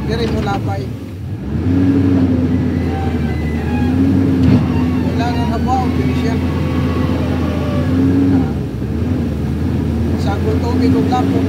diri mo lapay. Kailangan habaw diri siya. Sagol tubig ug lapok.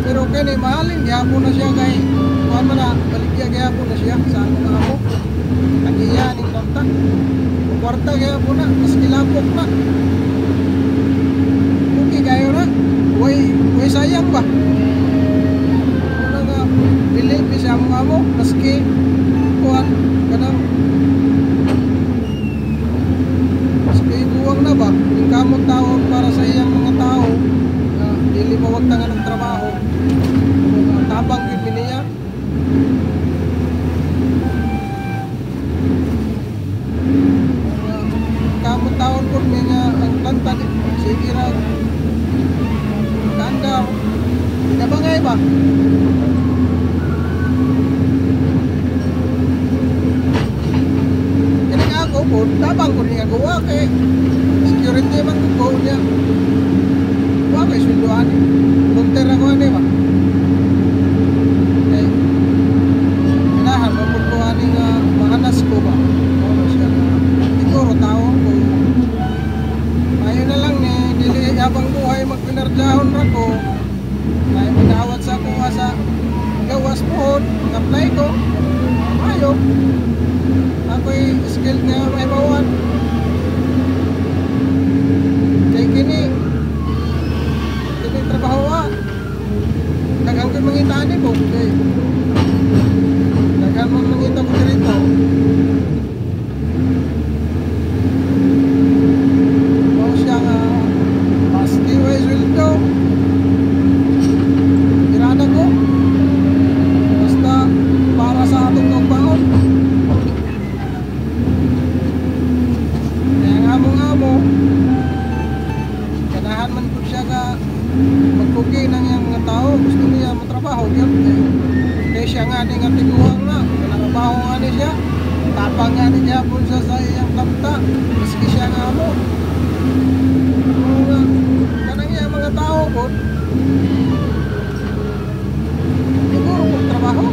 Pero kini mahalin gyapon na siya kay kuan man na baligya gyapon na siya sa mga amo. Tagiya ning kanta. Kwarta gyapon na maski lapok na. Okay kayo na. Way sayang ba? Ano nga bili sa mga amo maski kuan kanang maski buwang na ba? Yung kamot taon para sa iyang mga tao na dili mawagtangan ng trabaho. Tabang yun niya. Kamot taon po niya ang tantad. Sige ra. Kandaw. Pinabangay ba? Kaya ako po, tabang ko niya gawa kay security man ko niya. Wa kay sunduan. Punter ako ani ba? Okay. Kailangan mapuntuhan nga mahanas ko ba? Ano siya na siguro tao ko. Ayun na lang ni dili habang buhay magpinardyahon ra ko. Ay magawat sa ako sa gawas po, apply ko. Ayo. Ako'y skill nga may bawan. Kay kini trabaho daghang ko mangita ni ko kay daghang mo mangita ko dito mo siya nga maski way sweldo irada ko basta para sa atong pagbaon kaya nga mo ganahan man po siya ka magpugi ng iyang mga tao, gusto niya matrabaho yun kaya siya nga nga tiguang na narabaho nga ni siya tapang nga niya po siya sa iyang kapta maski siya nga mo kanang iyang mga tao po siguro po trabaho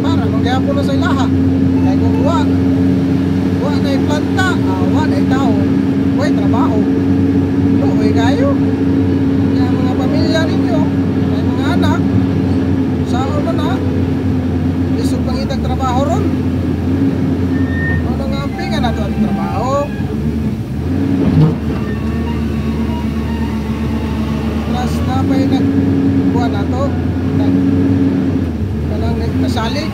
para magyapon na sa ilaha kaya kung wa na planta, wa na tao, way trabaho. Way kayo. Kaya mga pamilya ninyo, may mga anak, saan mo na, isog pangitag trabaho ron. Ano nga ampingan na ito ang trabaho? Tapos na pa'y nagbuwan na ito, nasalig.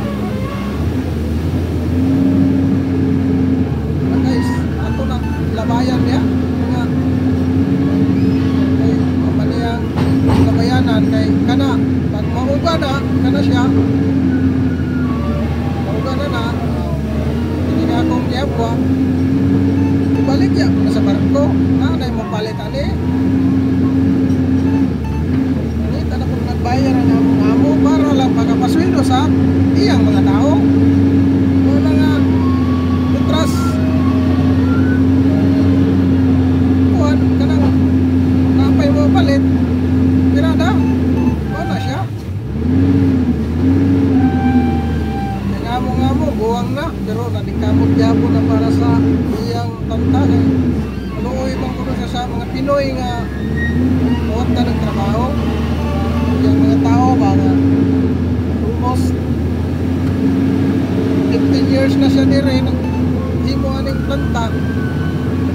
Labayan niya mga kay kamaniyang kabayanan kay kana pag mauga na kana siya mauga na hindi na akong giyabwa ibalik ya na sa barko na mo palit ani na kung nagbayar ang amo para lang pagkapasweldo sa iyang mga tao wala nga utras palit pirada wala siya ngamo buwang na pero nadingkamot gyapon na para sa iyang tantag aluoy bang kuno sa mga Pinoy nga wala ng trabaho yung mga tao ba nga almost 15 years na siya dire himo aning tantag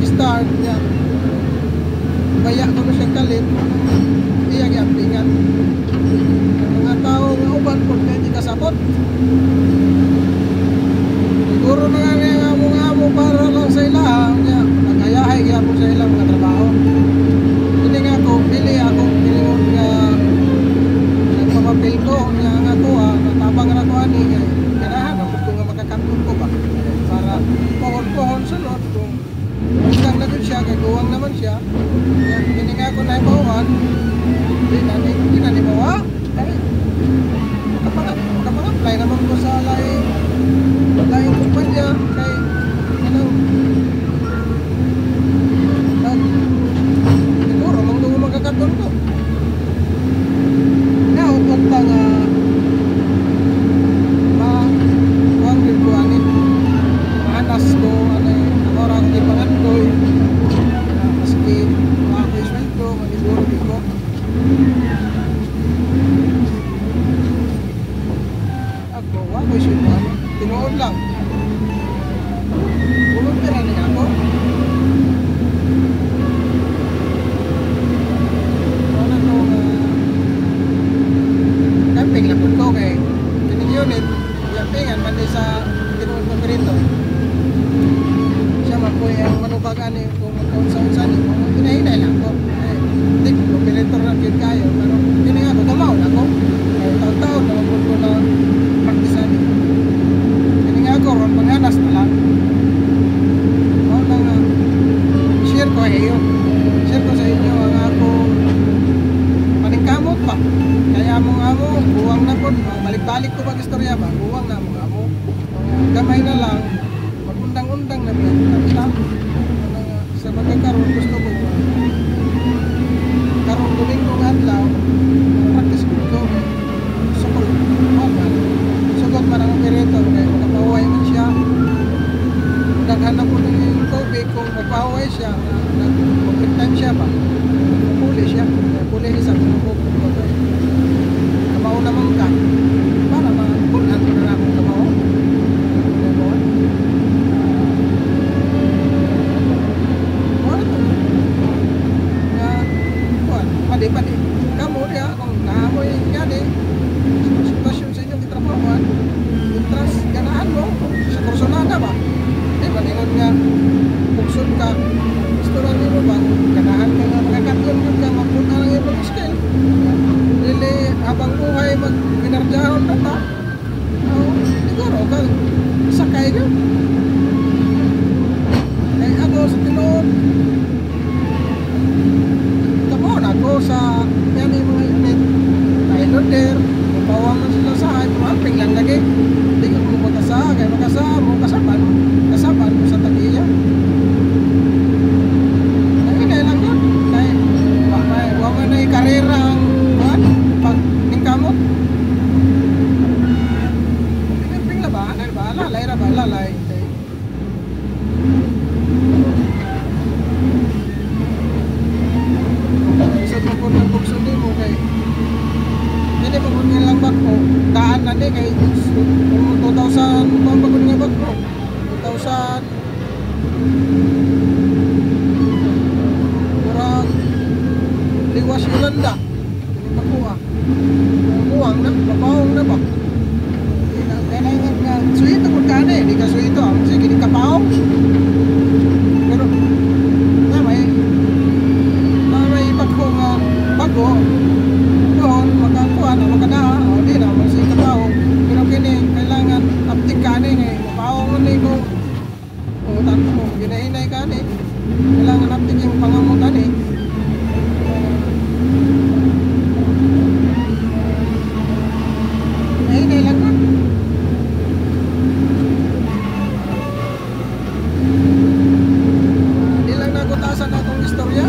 start niya baya ko na siyang kalit iyang iampingan mga tao nga uban kung hindi kasabot siguro na nga nga mo para lang sa ilaha nagayahay kaya po sa ilang mga trabaho hindi nga ako pili pilingon nga nagpapapil ko nga nga ko natabang na ko ani kanahan ako kung makakantong ko ba para pohon-pohon sunod kung usang na siya, kay guwang naman siya. Hindi nga ako naibawan. Hindi na nibawa. Makapag-apply naman ko sa laing kumpanya. Kay, kolehiyo. Share ko sa inyo ang akong paningkamot pa. Kaya mo nga mo, buwang na po. Balik-balik ko pag istorya ba? Buwang na mo nga mo. Gamay na lang, magundang-undang na yan. Sa magkakaroon, gusto ko karong Dominggo nga adlaw, practice ko. Sukol, sugot man ang operator, kaya makapahuay man siya. Naghanap ko ng tubig, kung mapahuay siya, mag-quick time siya ba? Puli siya, puli siya sa pagkakapag. Kamaw naman ka, para makunan ko na akong kamaw. Padi-padi, kamu dia kung naamoy yan sitwasyon sa inyong kitrabahuan, intras ganaan mo sa kursunada ba? Maningon nga, pugsod ka, gusto lang nyo ba? Ganahan ka nga, magkakatlon yun ka, magpunta lang yung skill. Dili, habang buhay, mag-pinardyahon na ta. Siguro ka, sakay ka. Kaya ako sa tinood, ako sa yan yung mga unit kahit order, mapawa man sila sa akin, mamping lang lagi. Hindi ko mo magkasa, kaya magkasa mo, kasaban mo sa tagiya. Ay lang yun, dahil wama na yung karera ang pag ningkamot. Ping la ba? Lalay ra ba? Lalay. Hindi mo kung nilang bag ko, daan na di kay 2,000, kung bago nga bag ko, 2,000, kurang liwas Yolanda, hindi makuha. Buwang na, mabawang na ba? Kailangan nga, suito kung ka na eh, di ka suito, sige di ka paong. Pero, may bag ko nga, bago, doon, magkakuha na, magkana, o di na, masih kapaong. Pero kini, kailangan aptik ka ni, mapaong mo ni kung tanto mo, ginahinay ka ni, kailangan aptik yung pangamutan ni. Ginahinay lang ka. Di lang nagutasan akong istorya.